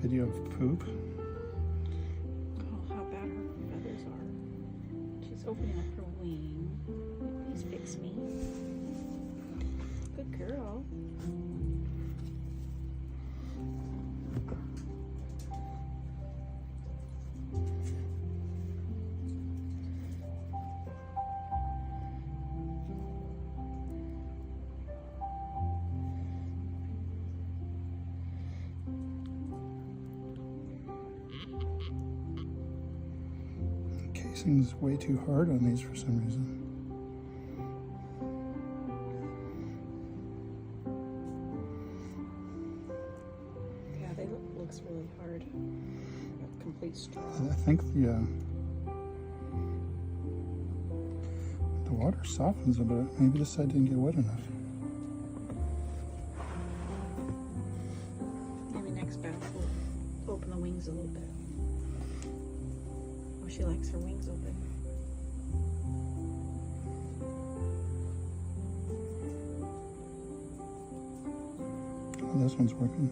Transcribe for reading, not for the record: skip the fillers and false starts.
video of poop. Oh, how bad her feathers are. She's opening up her wing. Please fix me. Good girl. Casing's way too hard on these for some reason. Yeah, they looks really hard. A complete straw. I think the water softens a bit. Maybe this side didn't get wet enough. Maybe next bath we'll open the wings a little bit. Oh, she likes her wings open. Oh, this one's working.